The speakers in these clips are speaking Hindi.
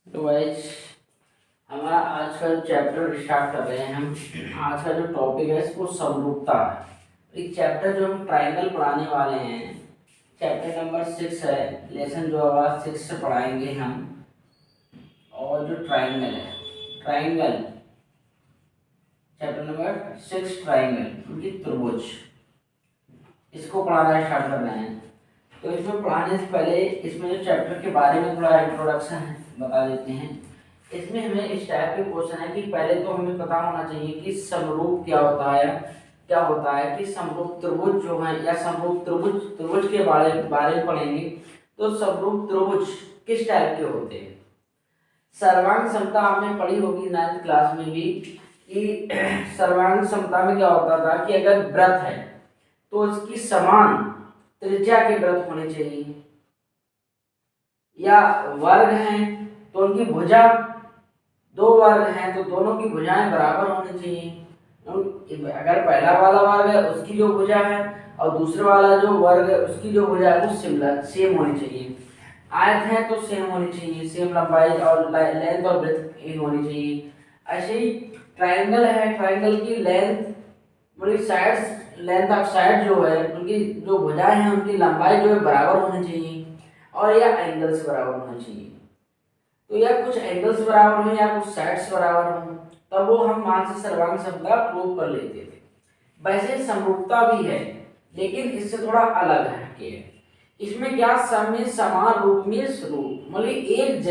तो गाइस हमारा आज का चैप्टर स्टार्ट कर रहे हैं हम। आज का जो टॉपिक है इसको समरूपता है। एक चैप्टर जो हम ट्राइंगल पढ़ाने वाले हैं, चैप्टर नंबर 6 है। लेसन जो हमारा 6 से पढ़ाएंगे हम। और जो ट्राइंगल है, ट्राइंगल चैप्टर नंबर 6 ट्राइंगल उनकी त्रिभुज, इसको पढ़ाना स्टार्ट कर रहे हैं। तो इसमें पढ़ाने से पहले इसमें जो चैप्टर के बारे में थोड़ा इंट्रोडक्शन है बता देते हैं। इसमें हमें इस टाइप के क्वेश्चन है कि पहले तो हमें पता होना चाहिए कि समरूप क्या होता है। क्या होता है कि समरूप त्रिभुज जो है या समरूप त्रिभुज त्रिभुज के बारे में पढ़ेंगे। तो समरूप त्रिभुज किस टाइप के होते हैं। सर्वांग समता आपने पढ़ी होगी 9th क्लास में भी कि सर्वांग समता में क्या होता था कि अगर वृत्त है तो उसकी समान त्रिज्या के वृत्त होने चाहिए, या वर्ग हैं तो उनकी भुजा, दो वर्ग हैं तो दोनों की भुजाएं बराबर होनी चाहिए। अगर पहला वाला वर्ग है उसकी जो भुजा है और दूसरे वाला जो वर्ग है उसकी जो भुजा है वो सिमिलर सेम होनी चाहिए। आयत है तो सेम होनी चाहिए, सेम लंबाई और लेंथ और ब्रेड्थ एक होनी चाहिए। ऐसे ही ट्राइंगल है, ट्राइंगल की लेंथ मतलब साइड्स, लेंथ ऑफ साइड जो है उनकी जो भुजाएं हैं उनकी लंबाई जो है बराबर होनी चाहिए, और या एंगल्स बराबर होने चाहिए। तो या कुछ एंगल्स बराबर हो या कुछ साइड्स बराबर हो, तब वो हम मान से सर्वांग समता प्रूव कर लेते थे। वैसे समरूपता भी है लेकिन इससे थोड़ा अलग है। इसमें क्या सब में समान रूप में स्वरूप मतलब एक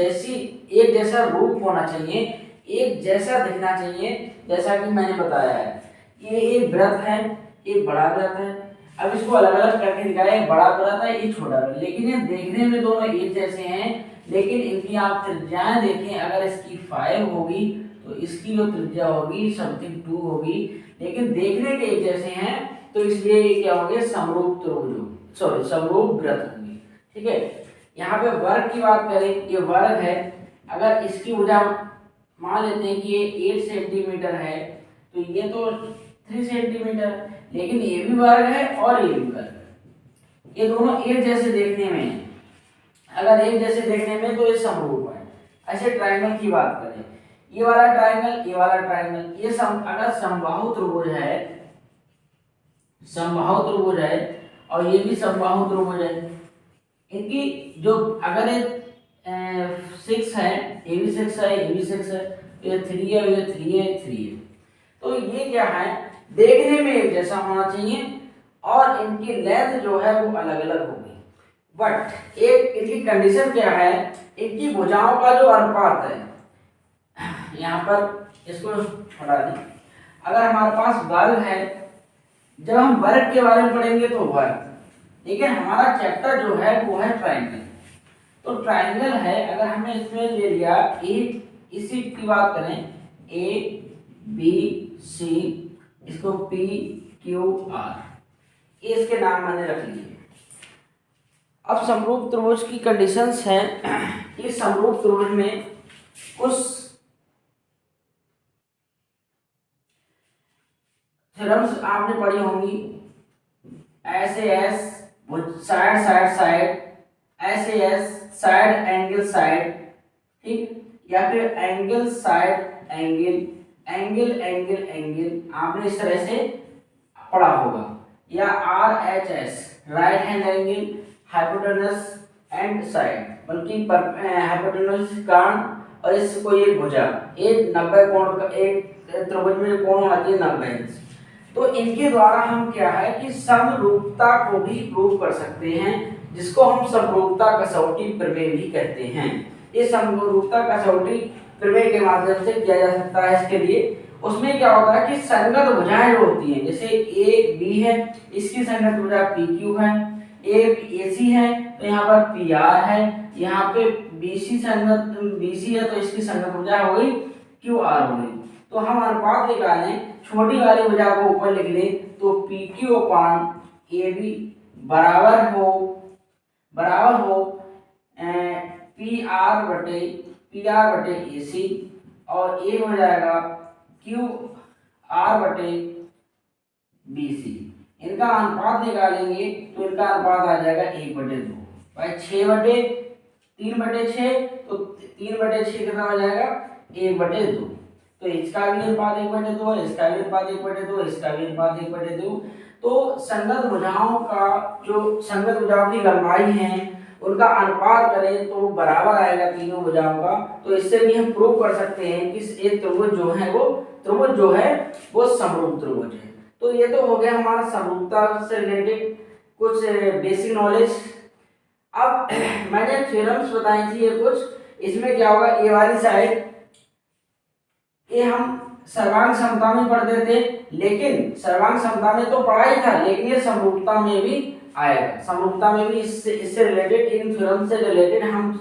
जैसा रूप होना चाहिए, एक जैसा दिखना चाहिए। जैसा कि मैंने बताया है, ये एक वृत्त है, एक बड़ा वृत्त है। अब इसको अलग अलग करके दिखाया, एक बड़ा वृत्त है, एक छोटा वृत्त, लेकिन ये देखने में दोनों एक जैसे हैं। लेकिन इनकी आप त्रिज्याएं देखें, अगर इसकी 5 होगी तो इसकी जो त्रिज्या होगी समथिंग 2 होगी, लेकिन देखने के एक जैसे हैं तो इसलिए ये क्या होंगे समरूप त्रिभुज, सॉरी समरूप वृत्त होंगे। ठीक है। यहाँ पे वर्ग की बात करें, ये वर्ग है। अगर इसकी भुजा मान लेते हैं कि ये 8 सेंटीमीटर है तो ये तो 3 सेंटीमीटर, लेकिन ये भी वर्ग है और ये भी वर्ग है। ये दोनों एक जैसे देखने में है। अगर एक जैसे देखने में तो ये समरूप है। ऐसे ट्राइंगल की बात करें, ये वाला ट्राइंगल, ये वाला ट्राइंगल, ये अगर समबाहु त्रिभुज है, समबाहु त्रिभुज है और ये भी समबाहु त्रिभुज है, इनकी जो अगर ये 6 है, ये भी 6 है, ये भी 6 है, तो ये 3 है, ये 3 है, 3 है। तो ये क्या है, देखने में एक जैसा होना चाहिए और इनकी लेंथ जो है वो अलग अलग होगी। बट एक इनकी कंडीशन क्या है, इनकी भुजाओं का जो अनुपात है, यहाँ पर इसको हटा दें। अगर हमारे पास वर्ग है, जब हम वर्ग के बारे में पढ़ेंगे तो वर्ग, लेकिन हमारा चैप्टर जो है वो है ट्राइंगल। तो ट्राइंगल है, अगर हमें इसमें ले लिया इसी की बात करें, ए बी सी, इसको पी क्यू आर, ये इसके नाम मैंने रख लिए। अब समरूप त्रिभुज की कंडीशंस हैं कि समरूप त्रिभुज में कुछ थ्योरम्स आपने पढ़ी होंगी। ऐसे एस साइड साइड साइड, ऐसे एस साइड एंगल साइड, ठीक, या फिर angle side angle, angle angle angle, आपने इस तरह से पढ़ा होगा। या R H S right hand angle, hypotenuse and side, बल्कि हाइपोटेनस कान और इसको ये भुजा, एक 90 कोण का, एक त्रिभुज में कोण आती है 90 इंच। तो इनके द्वारा हम क्या है कि समरूपता को भी प्रूव कर सकते हैं, जिसको हम समरूपता कसौटी प्रमेय भी कहते हैं। ये समरूपता कसौटी प्रमेय के माध्यम से किया जा सकता है। इसके लिए उसमें क्या होता है कि संगत भुजाएं जो होती हैं, जैसे ए बी है, इसकी संगत भुजा पी क्यू है, ए सी है तो यहाँ पर पी आर है, यहाँ पे बी सी संगत बी सी है तो इसकी संगत भुजा हो गई क्यू आर हो गई। तो हम अनुपात निकालें, छोटी वाली भुजा को ऊपर लिख लें तो P Q upon A B बराबर हो पी आर बटे ए सी, और ए हो जाएगा क्यू आर बटे बी सी। इनका अनुपात निकालेंगे तो इनका अनुपात आ जाएगा 1/2 भाई 6/2 3/6, तो 3/6 कितना हो जाएगा 1/2। तो इसका भी अनुपात 1/2 है, इसका भी अनुपात 1/2, इसका भी अनुपात 1/2। तो संगत भुजाओं का जो संगत भुजाओं की लंबाई है उनका अनुपात करें तो बराबर आएगा तीनों भुजाओं का। तो इससे भी हम प्रूव कर सकते हैं कि एक त्रिभुज जो है वो समरूप त्रिभुज है। तो ये तो हो गया हमारा समरूपता से रिलेटेड कुछ बेसिक नॉलेज। अब मैंने थ्योरम्स बताई थी ये कुछ, इसमें क्या होगा, ए वाली साइड ये हम सर्वांग समता में पढ़ते थे, लेकिन सर्वांग समता में तो पढ़ा ही था, लेकिन ये समरूपता में भी आएगा। समरूपता में भी इससे रिलेटेड, इन थ्योरम से रिलेटेड हम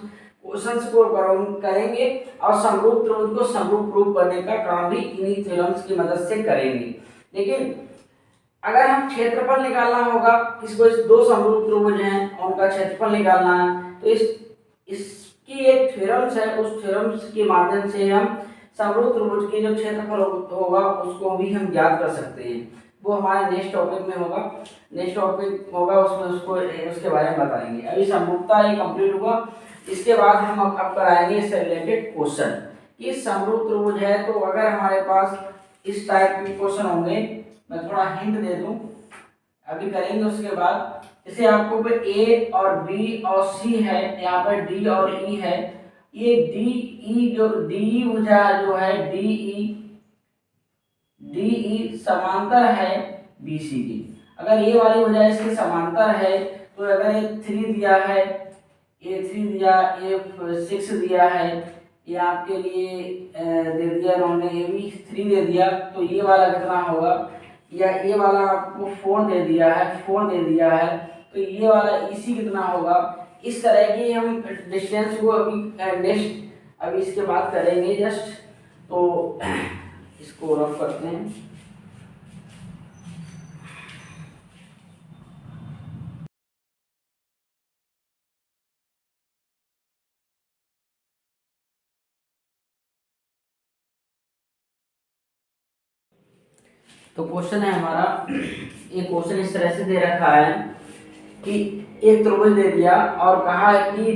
क्वेश्चंस को करेंगे और समरूप त्रिभुज को समरूप प्रूव करने का काम भी इन्हीं थ्योरम्स की मदद से करेंगे। लेकिन अगर हम क्षेत्रफल निकालना होगा, किसको, इस दो समरूप त्रिभुज हैं और उनका क्षेत्रफल निकालना है, तो इसकी एक थ्योरम्स है, उस थ्योरम्स के माध्यम से हम समरूप त्रिभुज के जो क्षेत्रफल होगा उसको भी हम ज्ञात कर सकते हैं। वो हमारे नेक्स्ट टॉपिक में होगा, नेक्स्ट टॉपिक होगा उसमें उसके बारे में बताएंगे। अभी समरूपता ये कंप्लीट हुआ, इसके बाद हम अब कराएंगे इससे रिलेटेड क्वेश्चन कि समरूप त्रिभुज है तो अगर हमारे पास इस टाइप के क्वेश्चन होंगे, मैं थोड़ा हिंट दे दूं, अभी करेंगे उसके बाद। जैसे आपको ए और बी और सी है, यहाँ पर डी और ई है, ये डी ई जो डी भुजा जो है डी ई समांतर है बीसी की। अगर ये वाली भुजा इसके समांतर है तो अगर ये 3 दिया है, ए 3 दिया, ए 6 दिया है, ये आपके लिए दे दिया उन्होंने, ये भी 3 दे दिया, तो ये वाला कितना होगा, या ये वाला आपको 4 दे दिया है, 4 दे दिया है, तो ये वाला इसी कितना होगा। इस तरह की हम डिस्टेंस को अभी नेक्स्ट अभी इसके बाद करेंगे जस्ट, तो इसको रफ करते हैं। तो क्वेश्चन है हमारा, एक क्वेश्चन इस तरह से दे रखा है कि एक त्रिभुज दे दिया और कहा है कि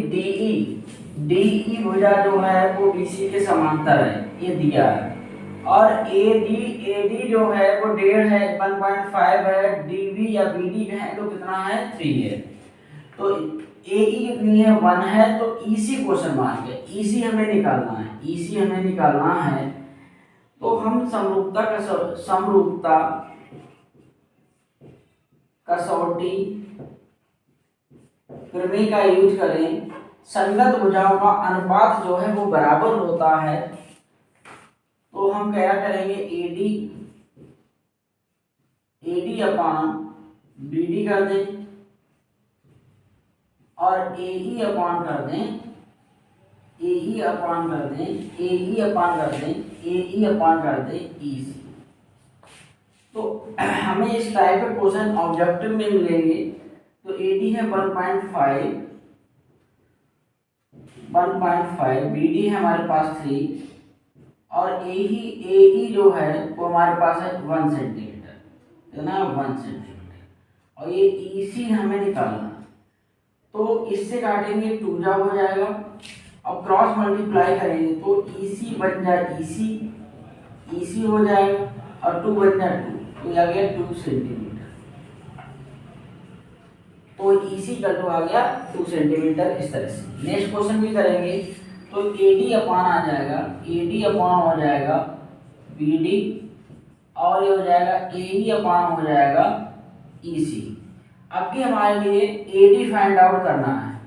डीई भुजा जो है वो बीसी के समांतर है, ये दिया है, और एडी जो है वो 1.5 है, 1.5 है, डीबी या बीडी है तो कितना है 3 है। तो एई कितनी है 1 है, तो ईसी क्वेश्चन मार्क है, ईसी हमें निकालना है। तो हम समरूपता कसौटी प्रमेय का यूज करें, संगत भुजाओं का अनुपात जो है वो बराबर होता है, तो हम क्या करेंगे, एडी अपान बीडी कर दें और एई अपान कर दें, एई अपान कर दें ईसी। तो हमें इस टाइप के क्वेश्चन ऑब्जेक्टिव में मिलेंगे। तो एडी है 1.5, बीडी है हमारे पास 3 और एई जो है वो हमारे पास है 1 सेंटीमीटर, है ना, 1 सेंटीमीटर, और ये ईसी हमें निकालना है। तो इससे काटेंगे 2 जा हो जाएगा और क्रॉस मल्टीप्लाई करेंगे तो ईसी बन जाए ईसी हो जाएगा और 2 बन जाए 2, तो आ गया 2 सेंटीमीटर। तो ईसी का तो आ गया 2 सेंटीमीटर। इस तरह से नेक्स्ट क्वेश्चन भी करेंगे, तो एडी अपान आ जाएगा, एडी अपान हो जाएगा बीडी और ये हो जाएगा एई अपान हो जाएगा ईसी। अब भी हमारे लिए एडी फाइंड आउट करना है,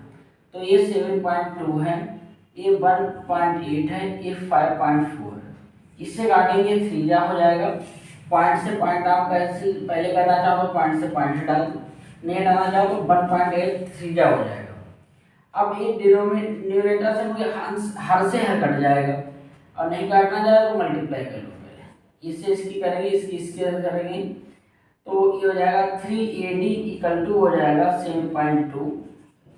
तो ये 7.2 है, ये 1.8 है, ये 5.4 है। इससे काटेंगे 3 जा हो जाएगा, पॉइंट से पॉइंट आप कैसे पहले करना चाहो तो पॉइंट से पॉइंट डाल, नहीं डालना चाहो तो 1.8 3 जा हो जाएगा। अब ये न्यूमरेटर से मुझे हर से हर कट जाएगा और नहीं काटना चाहे तो मल्टीप्लाई कर लो, पहले इससे इसकी करेंगे, इसके करेंगे, तो ये हो जाएगा 3AD इक्वल टू हो जाएगा 7.2,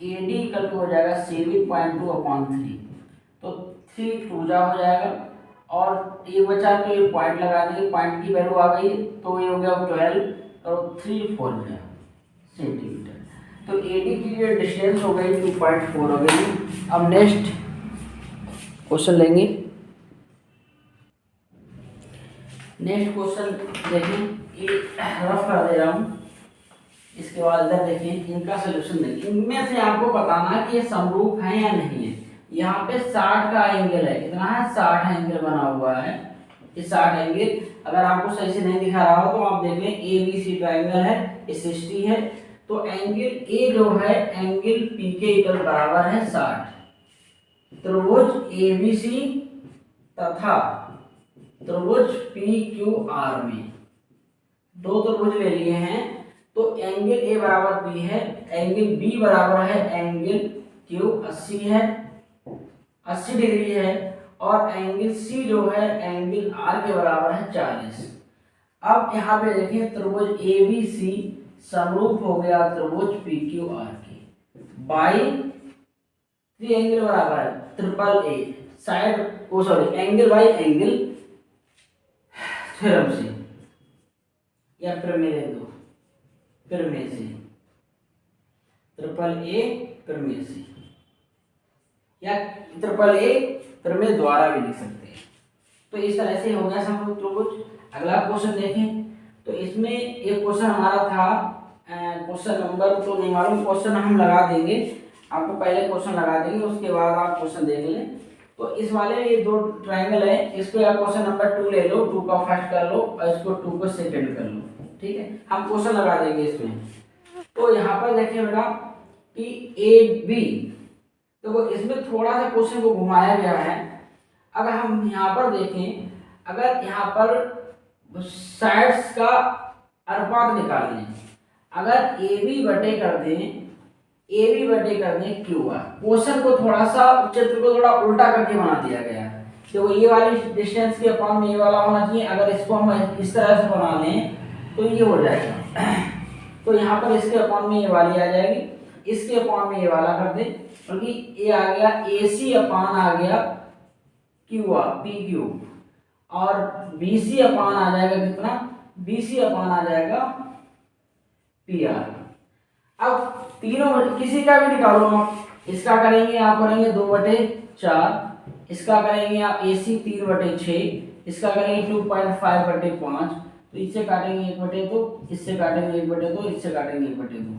AD इक्वल टू हो जाएगा 7.2 अपॉन 3, तो 3 2 जा हो जाएगा और ये बचा तो ये पॉइंट लगा देंगे, पॉइंट की वैल्यू आ गई तो ये हो गया 12 और 3 4 सेंटीमीटर। तो AD की जो डिस्टेंस हो गई 2.4 हो गई। अब नेक्स्ट क्वेश्चन लेंगे। नेक्स्ट क्वेश्चन देखें, ये रफ कर दे रहा हूँ, इसके बाद इधर देखें, इनका सोल्यूशन देखें। इनमें से आपको बताना है कि ये समरूप है या नहीं है। यहाँ पे 60 का एंगल है, कितना है 60 एंगल बना हुआ है। ये 60 एंगल अगर आपको सही से नहीं दिखा रहा हो तो आप देख लें, ABC ट्रायंगल है, ये 60 है, तो एंगल ए जो है एंगल पी के इक्वल बराबर है 60। त्रिभुज ABC तथा त्रिभुज PQR में दो त्रिभुज ले लिए हैं, तो एंगल ए बराबर बी है, एंगल बी बराबर है एंगल क्यू 80 है, 80 डिग्री है, और एंगल सी जो है एंगल आर के बराबर है 40। अब यहाँ पे देखिए, त्रिभुज ABC समरूप हो गया त्रिभुज PQR के बाई एंगल बराबर है triple A side oh sorry angle by angle theorem से या प्रमेय दो प्रमेय से, ट्रिपल ए प्रमेय से या ट्रिपल ए प्रमेय द्वारा भी लिख सकते हैं। तो इस तरह से हो गया समरूप त्रिभुज। अगला क्वेश्चन देखें, तो इसमें एक क्वेश्चन हमारा था, क्वेश्चन नंबर तो नहीं मालूम, क्वेश्चन हम लगा देंगे आपको, पहले क्वेश्चन लगा देंगे उसके बाद आप क्वेश्चन देख लें। तो इस वाले में ये दो ट्रायंगल है, इसको आप क्वेश्चन नंबर 2 ले लो, 2 का फर्स्ट कर लो और इसको 2 को सेकंड कर लो, ठीक है। हम क्वेश्चन लगा देंगे इसमें। तो यहाँ पर देखिए बेटा कि AB, तो इसमें थोड़ा सा क्वेश्चन को घुमाया गया है। अगर हम यहाँ पर देखें, अगर यहाँ पर साइड्स का अनुपात निकाल लें, अगर AB बटे कर दें QR, क्वेश्चन को थोड़ा सा चित्र को थोड़ा उल्टा करके बना दिया गया है। तो ये वाली डिस्टेंस के अपॉन में ये वाला होना चाहिए, अगर इसको हम इस तरह से बना लें तो ये हो जाएगा। तो यहाँ पर इसके अपॉन में ये वाली आ जाएगी, इसके अपॉन में ये वाला कर दें, क्योंकि ये आ गया AC अपॉन आ गया PQ, और BC अपॉन आ जाएगा कितना, BC अपॉन आ जाएगा PR। अब तीनों किसी का भी निकालो आप, इसका करेंगे आप करेंगे 2/4, इसका करेंगे आप AC 3/6, इसका करेंगे 2.5/5, तो इससे काटेंगे 1/2, इससे काटेंगे 1/2, इससे काटेंगे 1/2,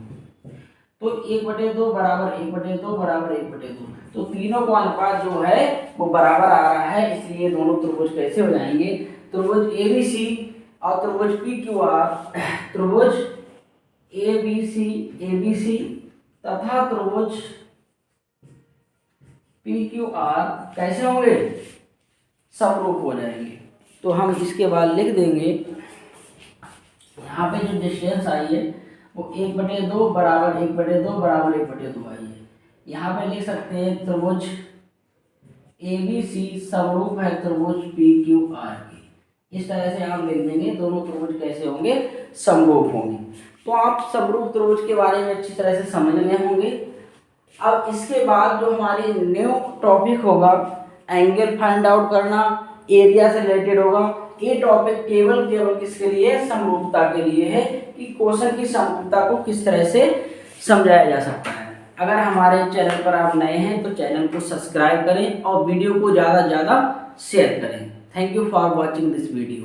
तो 1/2 बराबर 1/2 बराबर 1/2। तो तीनों का अनुपात जो है वो बराबर आ रहा है, इसलिए दोनों त्रिभुज कैसे हो जाएंगे, त्रिभुज ABC और त्रिभुज PQR, त्रिभुज ABC तथा त्रिभुज PQR कैसे होंगे, समरूप हो जाएंगे। तो हम इसके बाद लिख देंगे, यहाँ पे जो डिस्टेंस आई है वो 1/2 बराबर 1/2 बराबर 1/2 आई है। यहाँ पे लिख सकते हैं त्रिभुज ABC समरूप है त्रिभुज PQR के। इस तरह से आप लिख देंगे, दोनों त्रिभुज कैसे होंगे, समरूप होंगे। तो आप समरूप त्रिभुज के बारे में अच्छी तरह से समझ गए होंगे। अब इसके बाद जो हमारी न्यू टॉपिक होगा, एंगल फाइंड आउट करना, एरिया से रिलेटेड होगा। ये टॉपिक केवल किसके लिए, समरूपता के लिए है, कि क्वेश्चन की समरूपता को किस तरह से समझाया जा सकता है। अगर हमारे चैनल पर आप नए हैं तो चैनल को सब्सक्राइब करें और वीडियो को ज़्यादा से ज़्यादा शेयर करें। Thank you for watching this video.